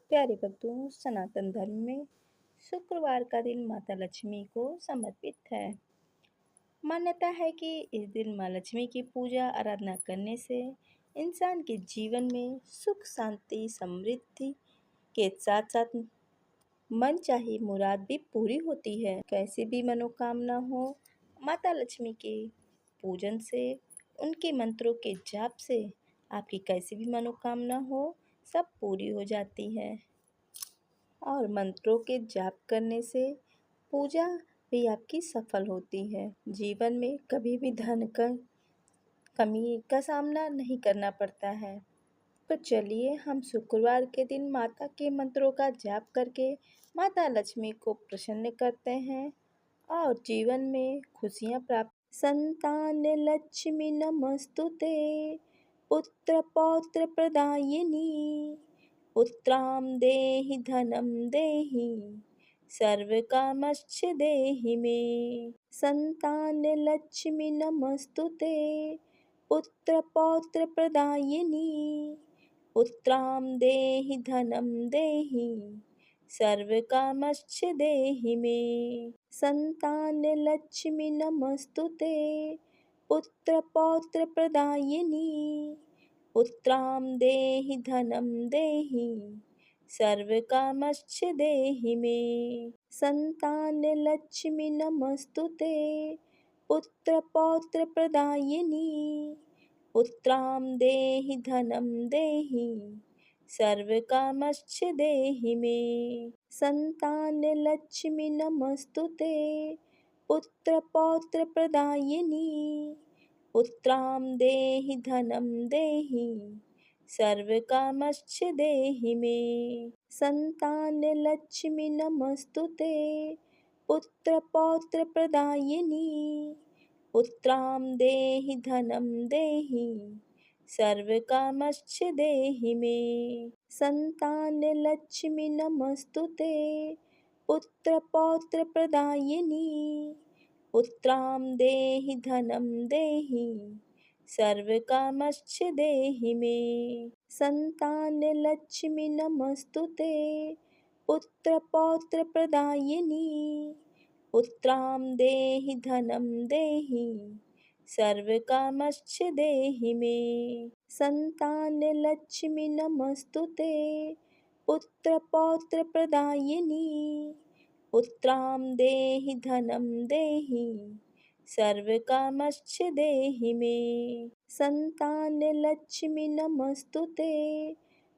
प्यारे भक्तों, सनातन धर्म में शुक्रवार का दिन माता लक्ष्मी को समर्पित है। मान्यता है कि इस दिन माँ लक्ष्मी की पूजा आराधना करने से इंसान के जीवन में सुख शांति समृद्धि के साथ साथ मन चाही मुराद भी पूरी होती है। कैसी भी मनोकामना हो, माता लक्ष्मी के पूजन से, उनके मंत्रों के जाप से आपकी कैसी भी मनोकामना हो, सब पूरी हो जाती है। और मंत्रों के जाप करने से पूजा भी आपकी सफल होती है। जीवन में कभी भी धन का कमी का सामना नहीं करना पड़ता है। तो चलिए हम शुक्रवार के दिन माता के मंत्रों का जाप करके माता लक्ष्मी को प्रसन्न करते हैं और जीवन में खुशियाँ प्राप्त। संतान लक्ष्मी नमस्तुते, पुत्र पौत्र प्रदायिनी, पुत्रां देहि धनं देहि, सर्वकामश्च देहि मे। संतान लक्ष्मी नमस्तुते, पुत्र पौत्र प्रदायिनी, पुत्रां देहि धनं देहि, सर्वकामश्च देहि मे। संतान लक्ष्मी नमस्तुते, पुत्र पौत्र प्रदायिनी, पुत्रां देहि धनं देहि, सर्वकामश्च देहि मे। संतान लक्ष्मी नमस्तुते, पुत्र पौत्र प्रदायिनी, पुत्रां देहि धनं देहि, सर्वकामश्च देहि मे। संतान लक्ष्मी नमस्तुते, पुत्र पौत्र प्रदायिनी, पुत्रां देहि धनं देहि, सर्वकामश्च देहि मे। संतान लक्ष्मी नमस्तुते, पुत्र पौत्र प्रदायिनी, पुत्रां देहि धनं देहि, सर्वकामश्च देहि मे। संतान लक्ष्मी नमस्तुते, पुत्र पौत्र प्रदायिनी, पुत्रां देहि धनं देहि, सर्वकामश्च देहि मे। संतान लक्ष्मी नमस्तुते, पुत्र पौत्र प्रदायिनी, पुत्रां देहि धनं देहि, सर्वकामश्च देहि मे। संतान लक्ष्मी नमस्तुते, पुत्र पौत्र प्रदायिनी, पुत्रां देहि धनं देहि, सर्वकामश्च देहि मे। संतान लक्ष्मी नमस्तुते,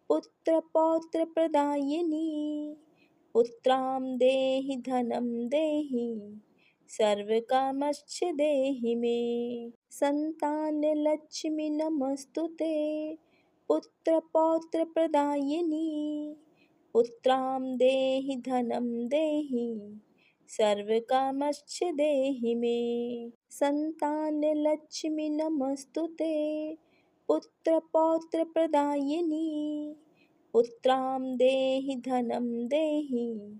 पुत्र पौत्र प्रदायिनी, पुत्रां देहि धनं देहि, सर्वकामश्च देहि मे। संतान लक्ष्मी नमस्तुते, पुत्र पौत्र प्रदायिनी, पुत्रां देहि धनं देहि, सर्वकामश्च देहि मे। संतान लक्ष्मी नमस्तुते, पुत्र पौत्र प्रदायिनी, पुत्रां देहि धनं देहि,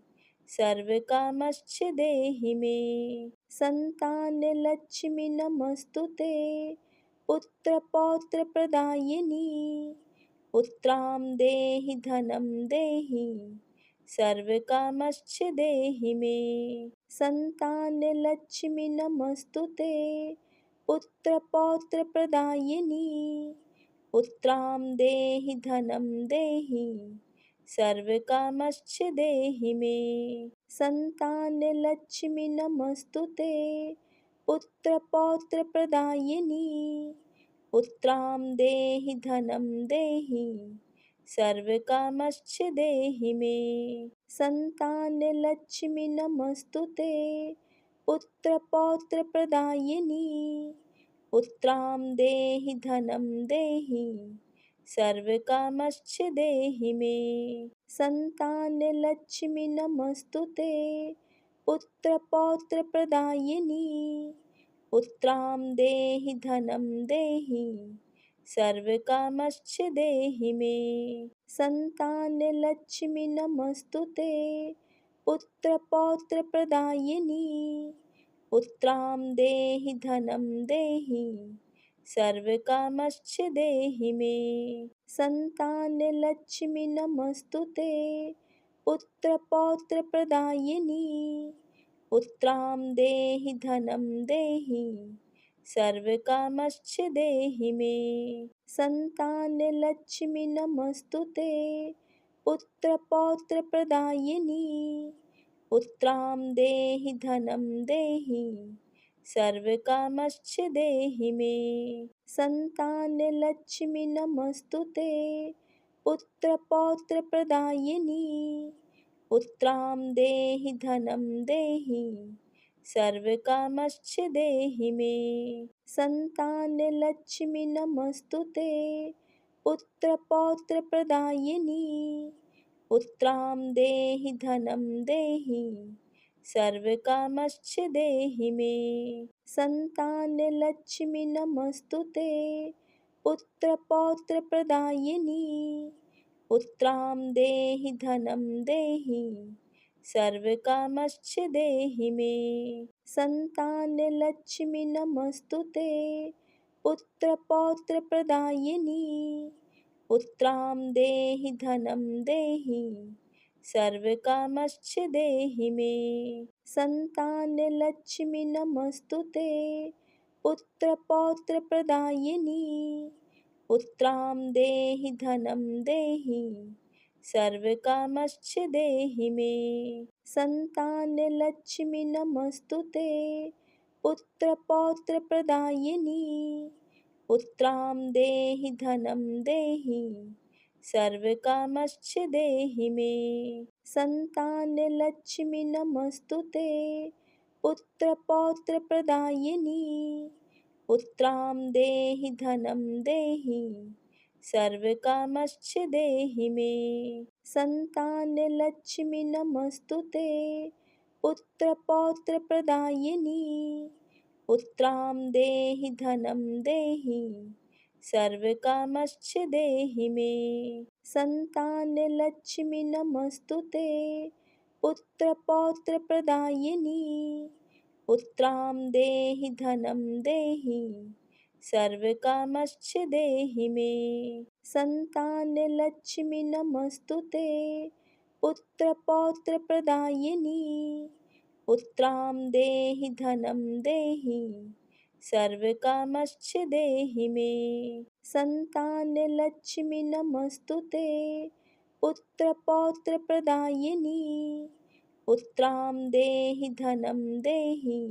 सर्वकामश्च देहि मे। संतान लक्ष्मी नमस्तुते, पुत्र पौत्र प्रदायिनी, पुत्रां देहि धनं देहि, सर्वकामश्च देहि मे। संतान लक्ष्मी नमस्तुते, पुत्र पौत्र प्रदायिनी, पुत्रां देहि धनं देहि, सर्वकामश्च देहि मे। संतान लक्ष्मी नमस्तुते, पुत्र पौत्र प्रदायिनी, पुत्रां देहि धनं देहि, सर्वकामश्च देहि मे। संतान लक्ष्मी नमस्तुते, पुत्र पौत्र प्रदायिनी, पुत्रां देहि धनं देहि, सर्वकामश्च देहि मे। संतान लक्ष्मी नमस्तुते, पुत्र पौत्र प्रदायिनी, पुत्रां देहि धनं देहि, सर्वकामश्च देहि मे। संतान लक्ष्मी नमस्तुते, पुत्र पौत्र प्रदायिनी, पुत्रां देहि धनं देहि, सर्वकामश्च देहि मे। संतानलक्ष्मी नमस्तुते पुत्रपौत्रप्रदायिनी पुत्रां देहि धनं देहि सर्वकामश्च देहि मे। संतानलक्ष्मी नमस्तुते पुत्रपौत्रप्रदायिनी पुत्रां देहि धनं देहि सर्वकामश्च देहि मे। संतानलक्ष्मी नमस्तुते पुत्रपौत्रप्रदायिनी पुत्रां देहि धनं देहि सर्वकामश्च देहि मे। संतानलक्ष्मी नमस्तुते पुत्रपौत्रप्रदायिनी पुत्रां देहि धनं देहि सर्वकामश्च देहि मे। संतानलक्ष्मी नमस्तुते पुत्रपौत्रप्रदायिनी पुत्रां देहि धनं देहि सर्वकामश्च देहि मे। संतानलक्ष्मी नमस्तुते पुत्रपौत्रप्रदायिनी पुत्रां देहि धनं देहि सर्वकामश्च देहि मे। संतानलक्ष्मी नमस्तुते पुत्रपौत्रप्रदायिनी पुत्रां देहि धनं देहि सर्वकामश्च देहि मे। संतानलक्ष्मी नमस्तुते पुत्रपौत्रप्रदायिनी पुत्रां देहि धनं देहि सर्वकामश्च देहि मे। संतानलक्ष्मी नमस्तुते पुत्रपौत्रप्रदायिनी पुत्रां देहि धनं देहि सर्वकामश्च देहि मे। संतानलक्ष्मी नमस्तुते पुत्रपौत्रप्रदायिनी पुत्रां देहि धनं देहि सर्वकामश्च देहि मे। संतानलक्ष्मी नमस्तुते पुत्रपौत्रप्रदायिनी पुत्रां देहि धनं देहि सर्वकामश्च देहि मे। संतानलक्ष्मी नमस्तुते पुत्रपौत्रप्रदायिनी पुत्रां देहि धनं देहि सर्वकामश्च देहि मे। संतानलक्ष्मी नमस्तुते पुत्रपौत्रप्रदायिनी पुत्रां देहि धनं देहि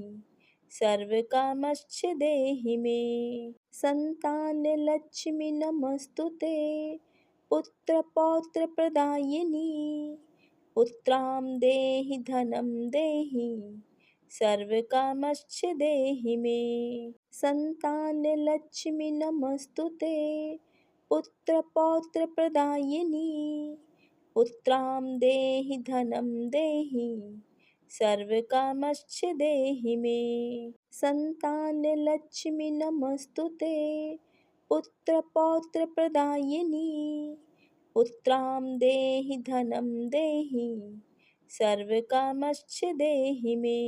सर्वकामश्च देहि मे। संतानलक्ष्मी नमस्तुते पुत्रपौत्रप्रदायिनी पुत्रां देहि धनं देहि सर्वकामश्च देहि मे। संतानलक्ष्मी नमस्तुते पुत्रपौत्रप्रदायिनी पुत्रां देहि धनं देहि सर्वकामश्च देहि मे। संतानलक्ष्मी नमस्तुते पुत्रपौत्रप्रदायिनी पुत्रां देहि धनं देहि सर्वकामश्च देहि मे।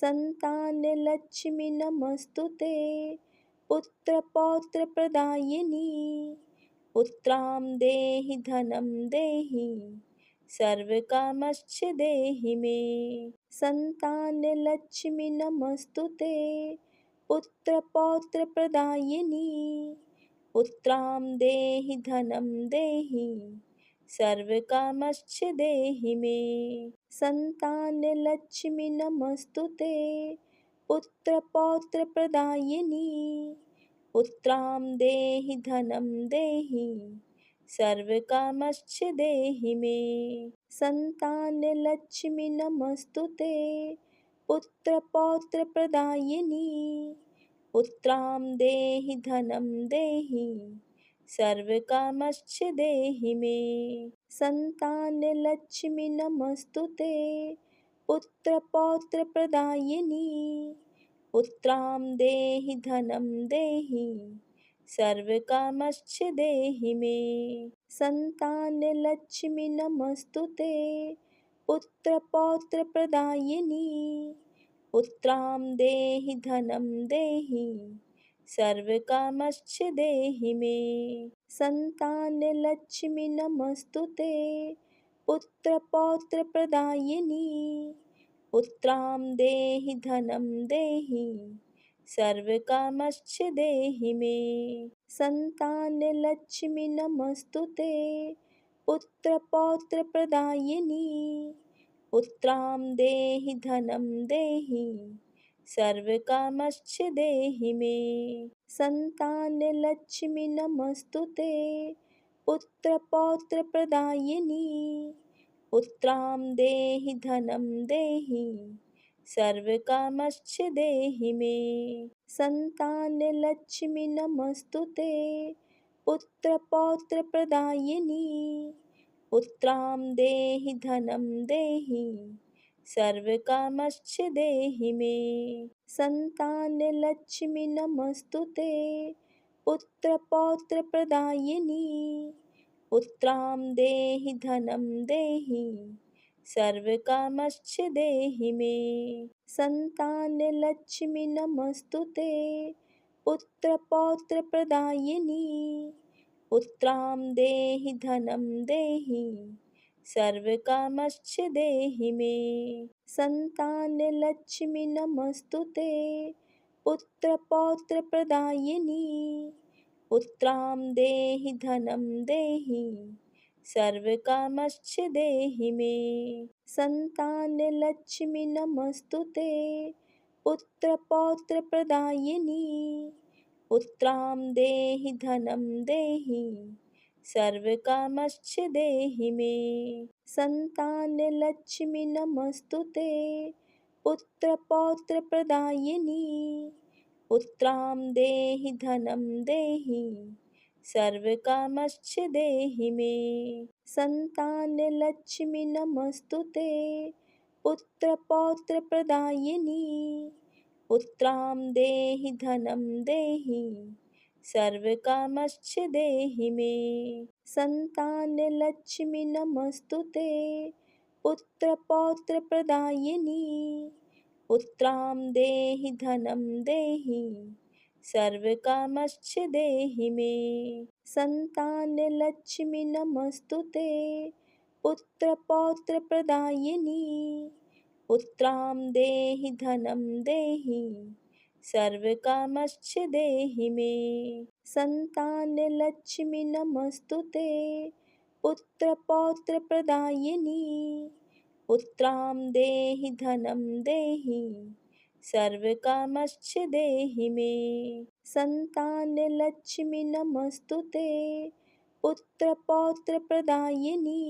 संतानलक्ष्मी नमस्तुते पुत्रपौत्रप्रदायिनी पुत्रां देहि धनं देहि सर्वकामश्च देहि मे। संतानलक्ष्मी नमस्तुते पुत्रपौत्रप्रदायिनी पुत्रां देहि धनं देहि सर्वकामश्च देहि मे। संतानलक्ष्मी नमस्तुते पुत्रपौत्रप्रदायिनी पुत्रां देहि धनं देहि सर्वकामश्च देहि मे। संतानलक्ष्मी नमस्तुते पुत्रपौत्रप्रदायिनी पुत्रां देहि धनं देहि सर्वकामश्च देहि मे। संतानलक्ष्मी नमस्तुते पुत्रपौत्रप्रदायिनी पुत्रां देहि धनं देहि सर्वकामश्च देहि मे। संतानलक्ष्मी नमस्तुते पुत्रपौत्रप्रदायिनी पुत्रां देहि धनं देहि सर्वकामश्च देहि मे। संतानलक्ष्मी नमस्तुते पुत्रपौत्रप्रदायिनी। पुत्रां देहि धनं देहि सर्वकामश्च देहि मे। संतानलक्ष्मी नमस्तुते पुत्रपौत्रप्रदायिनी। पुत्रां देहि धनं देहि सर्वकामश्च देहि मे। संतानलक्ष्मी नमस्तुते पुत्रपौत्रप्रदायिनी। पुत्रां देहि धनं देहि सर्वकामश्च देहि मे। संतानलक्ष्मी नमस्तुते पुत्रपौत्रप्रदायिनी। पुत्रां देहि धनं देहि सर्वकामश्च देहि मे। संतानलक्ष्मी नमस्तुते पुत्रपौत्रप्रदायिनी। पुत्रां देहि धनं देहि सर्वकामश्च देहि मे। संतानलक्ष्मी नमस्तुते पुत्रपौत्रप्रदायिनी। पुत्रां देहि धनं देहि सर्वकामश्च देहि मे। संतानलक्ष्मी नमस्तुते पुत्रपौत्रप्रदायिनी। पुत्रां देहि धनं देहि सर्वकामश्च देहि मे। संतानलक्ष्मी नमस्तुते पुत्रपौत्रप्रदायिनी। पुत्रां देहि धनं देहि सर्वकामश्च देहि मे। संतानलक्ष्मी नमस्तुते पुत्रपौत्रप्रदायिनी। पुत्रां देहि धनं देहि सर्वकामश्च देहि मे। संतानलक्ष्मी नमस्तुते पुत्रपौत्रप्रदायिनी। पुत्रां देहि धनं देहि सर्वकामश्च देहि मे। संतानलक्ष्मी नमस्तुते पुत्रपौत्रप्रदायिनी। पुत्रां देहि धनं देहि सर्वकामश्च देहि मे। संतानलक्ष्मी नमस्तुते पुत्रपौत्रप्रदायिनी। पुत्रां देहि धनं देहि सर्वकामश्च देहि मे। संतानलक्ष्मी नमस्तुते पुत्रपौत्रप्रदायिनी। पुत्रां देहि धनं देहि सर्वकामश्च देहि मे। संतानलक्ष्मी नमस्तुते पुत्रपौत्रप्रदायिनी।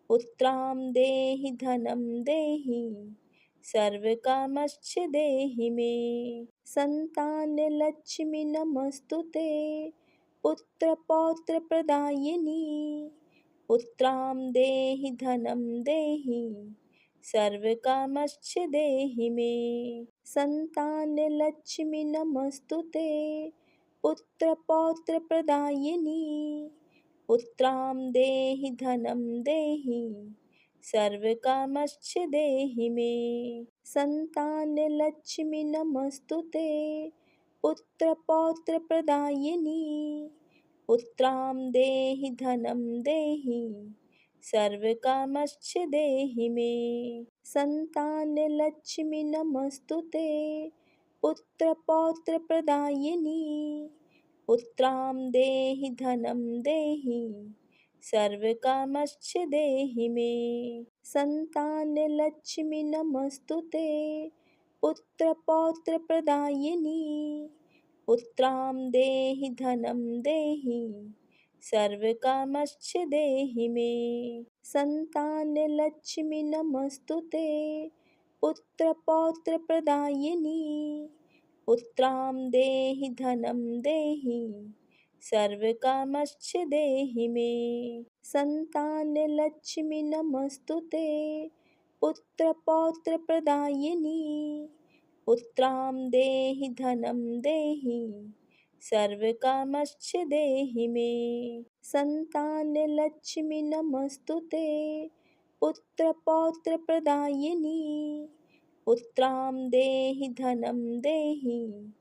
पुत्रां देहि धनं देहि सर्वकामश्च देहि मे। संतानलक्ष्मी नमस्तुते पुत्रपौत्रप्रदायिनी। पुत्रां देहि धनं देहि सर्वकामश्च देहि मे। संतानलक्ष्मी नमस्तुते पुत्रपौत्रप्रदायिनी। पुत्रां देहि धनं देहि सर्वकामश्च देहि मे। संतानलक्ष्मी नमस्तुते पुत्रपौत्रप्रदायिनी। पुत्रां देहि धनं देहि सर्वकामश्च देहि मे। संतानलक्ष्मी नमस्तुते पुत्रपौत्रप्रदायिनी। पुत्रां देहि धनं देहि सर्वकामश्च देहि मे। संतानलक्ष्मी नमस्तुते पुत्रपौत्रप्रदायिनी। पुत्रां देहि धनं देहि सर्वकामश्च देहि मे। संतानलक्ष्मी नमस्तुते पुत्रपौत्रप्रदायिनी। पुत्रां देहि धनं देहि सर्वकामश्च देहि मे। संतानलक्ष्मी नमस्तुते पुत्रपौत्रप्रदायिनी। पुत्रां देहि धनं देहि सर्वकामश्च देहि मे। संतानलक्ष्मी नमस्तुते पुत्रपौत्रप्रदायिनी। पुत्रां देहि धनं देहि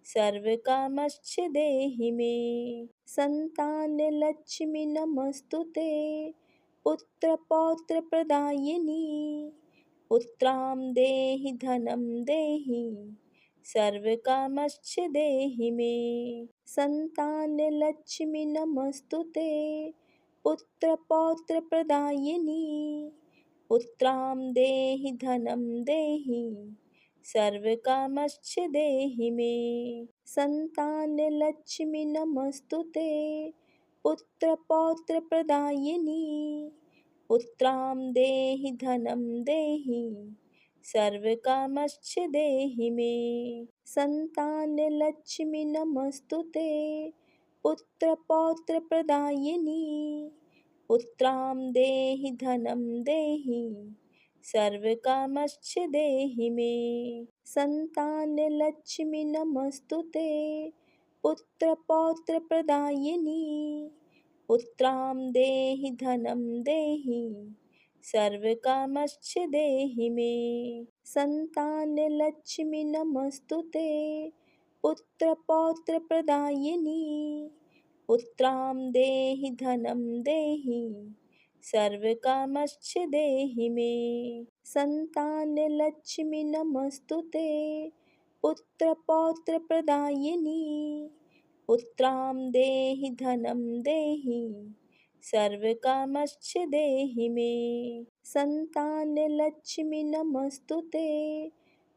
सर्वकामश्च देहि मे। संतानलक्ष्मि नमस्तुते पुत्रपौत्रप्रदायिनी। पुत्रां देहि धनं देहि सर्वकामश्च देहि मे। संतानलक्ष्मि नमस्तुते पुत्रपौत्रप्रदायिनी। पुत्रां देहि धनं देहि सर्वकामश्च देहि मे। संतानलक्ष्मि नमस्तुते पुत्रपौत्रप्रदायिनी। पुत्रां देहि धनं देहि सर्वकामश्च देहि मे। संतानलक्ष्मि नमस्तुते पुत्रपौत्रप्रदायिनी। पुत्रां देहि धनं देहि सर्वकामश्च देहि मे। संतानलक्ष्मि नमस्तुते पुत्रपौत्रप्रदायिनी। पुत्रां देहि धनं देहि सर्वकामश्च देहि मे। संतानलक्ष्मि नमस्तुते पुत्रपौत्रप्रदायिनी। पुत्रां देहि धनं देहि सर्वकामश्च देहि मे। संतानलक्ष्मि नमस्तुते पुत्रपौत्रप्रदायिनी। पुत्रां देहि धनं देहि सर्वकामश्च देहि मे। संतानलक्ष्मि नमस्तुते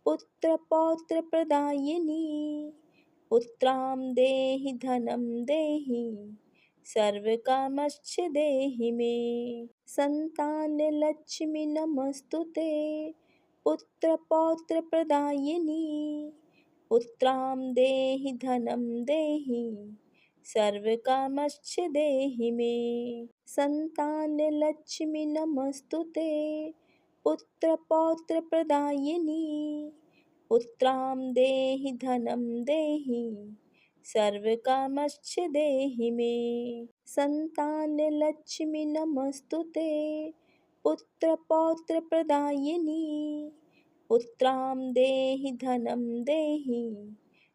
पुत्रपौत्रप्रदायिनी। पुत्रां देहि धनं देहि सर्वकामश्च देहि मे। संतानलक्ष्मि नमस्तुते पुत्रपौत्रप्रदायिनी। पुत्रां देहि धनं देहि सर्वकामश्च देहि मे। संतानलक्ष्मि नमस्तुते पुत्रपौत्रप्रदायिनी। पुत्रां देहि धनं देहि सर्वकामश्च देहि मे। संतानलक्ष्मि नमस्तुते पुत्रपौत्रप्रदायिनी। पुत्रां देहि धनं देहि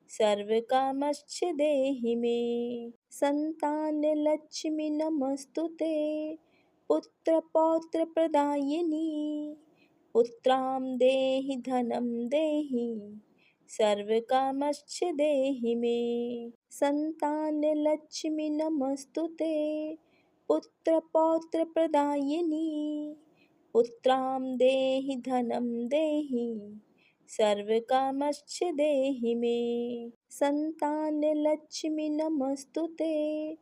सर्वकामश्च देहि मे। संतानलक्ष्मि नमस्तुते पुत्रपौत्रप्रदायिनी। पुत्रां देहि धनं देहि सर्वकामश्च देहि मे। संतानलक्ष्मि नमस्तुते पुत्रपौत्रप्रदायिनी। पुत्रां देहि धनं देहि सर्वकामश्च देहि मे। संतानलक्ष्मि नमस्तुते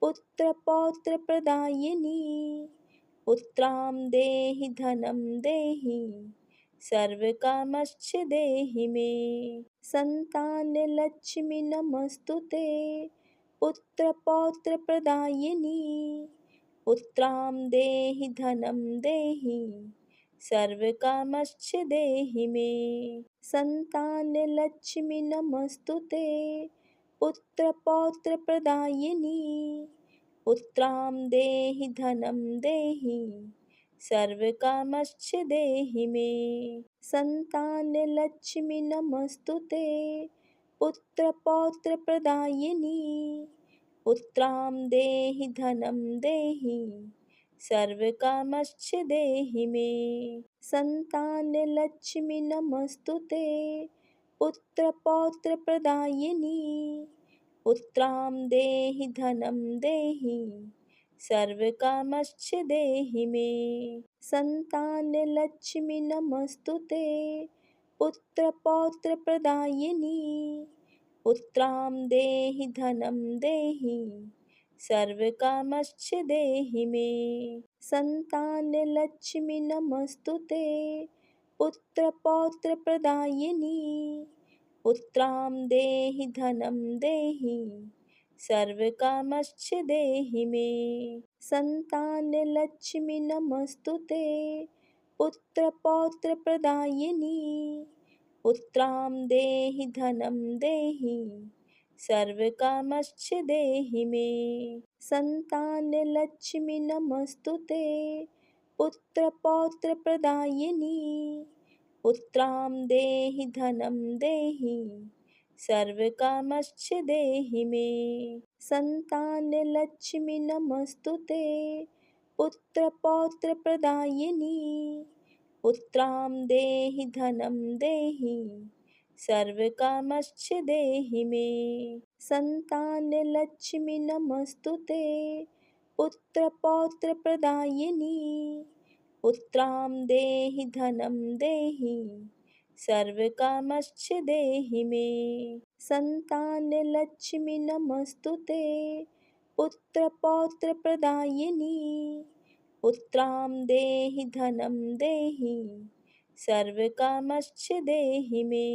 पुत्रपौत्रप्रदायिनी। पुत्रां देहि धनं देहि सर्वकामश्च देहि मे। संतानलक्ष्मि नमस्तुते पुत्रपौत्रप्रदायिनी। पुत्रां देहि धनं देहि सर्वकामश्च देहि मे। संतानलक्ष्मि नमस्तुते पुत्रपौत्रप्रदायिनी। पुत्रां देहि धनं देहि सर्वकामश्च देहि मे। संतानलक्ष्मि नमस्तुते पुत्रपौत्रप्रदायिनी। पुत्रां देहि धनं देहि सर्वकामश्च देहि मे। संतानलक्ष्मि नमस्तुते पुत्रपौत्रप्रदायिनी। पुत्रां देहि धनं देहि सर्वकामश्च देहि मे। संतानलक्ष्मि नमस्तुते पुत्रपौत्रप्रदायिनी। पुत्रां देहि धनं देहि सर्वकामश्च देहि मे। संतानलक्ष्मि नमस्तुते पुत्रपौत्रप्रदायिनी। पुत्रां देहि धनं देहि सर्वकामश्च देहि मे। संतानलक्ष्मि नमस्तुते पुत्रपौत्रप्रदायिनी। पुत्रां देहि धनं देहि सर्वकामश्च देहि मे। संतानलक्ष्मि नमस्तुते पुत्रपौत्रप्रदायिनी। पुत्रां देहि धनं देहि सर्वकामश्च देहि मे। संतानलक्ष्मि नमस्तुते पुत्रपौत्रप्रदायिनी पुत्रां देहि धनं देहि सर्वकामश्च देहि मे। संतानलक्ष्मि नमस्तुते पुत्रपौत्रप्रदायिनी पुत्रां देहि धनं देहि सर्वकामश्च देहि मे। संतानलक्ष्मि नमस्तुते पुत्रपौत्रप्रदायिनी पुत्रां देहि धनं देहि सर्वकामश्च देहि मे।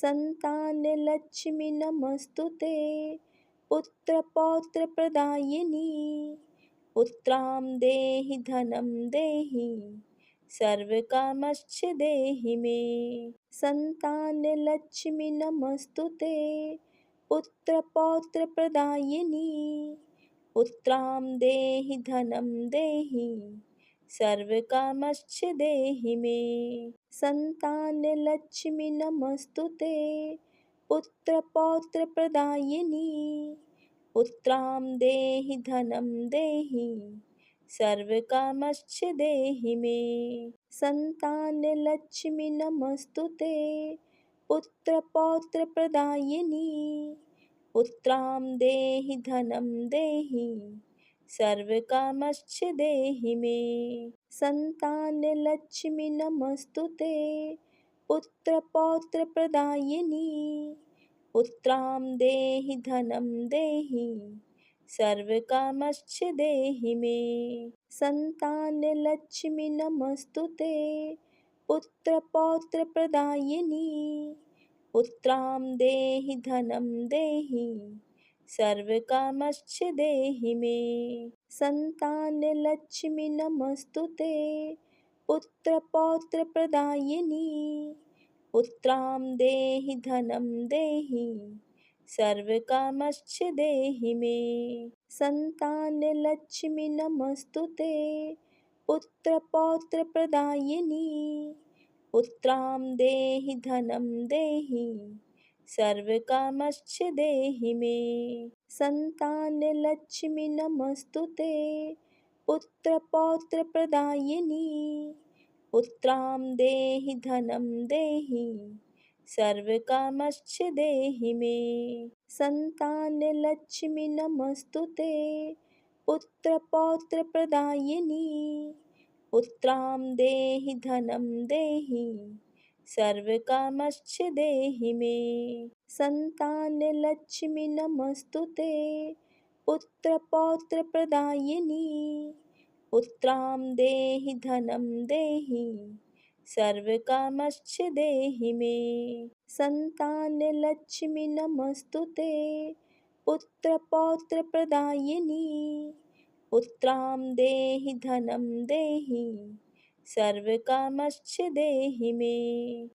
संतानलक्ष्मि नमस्तुते पुत्रपौत्रप्रदायिनी पुत्रां देहि धनं देहि सर्वकामश्च देहि मे। संतानलक्ष्मि नमस्तुते पुत्रपौत्रप्रदायिनी पुत्रां देहि धनं देहि सर्वकामश्च देहि मे। संतानलक्ष्मि नमस्तुते पुत्रपौत्रप्रदायिनी पुत्रां देहि धनं देहि सर्वकामश्च देहि मे। संतानलक्ष्मि नमस्तुते पुत्रपौत्रप्रदायिनी पुत्रां देहि धनं देहि सर्वकामश्च देहि मे। संतानलक्ष्मि नमस्तुते पुत्रपौत्रप्रदायिनी पुत्रां देहि धनं देहि सर्वकामश्च देहि मे। संतानलक्ष्मि नमस्तुते पुत्रपौत्रप्रदायिनी पुत्रां देहि धनं देहि सर्वकामश्च देहि मे। संतानलक्ष्मि नमस्तुते पुत्रपौत्रप्रदायिनी पुत्रां देहि धनं देहि सर्वकामश्च देहि मे। संतानलक्ष्मि नमस्तुते पुत्रपौत्रप्रदायिनी पुत्रां देहि धनं देहि सर्वकामश्च देहि मे। संतानलक्ष्मि नमस्तुते पुत्रपौत्रप्रदायिनी पुत्रां देहि धनं देहि सर्वकामश्च देहि मे। संतानलक्ष्मि नमस्तुते पुत्रपौत्रप्रदायिनी पुत्रां देहि धनं देहि सर्वकामश्च देहि मे। संतानलक्ष्मि नमस्तुते पुत्रपौत्रप्रदायिनी पुत्रां देहि धनं देहि सर्वकामश्च देहि मे। संतानलक्ष्मि नमस्तुते पुत्रपौत्रप्रदायिनी पुत्रां देहि धनं देहि सर्वकामश्च देहि मे।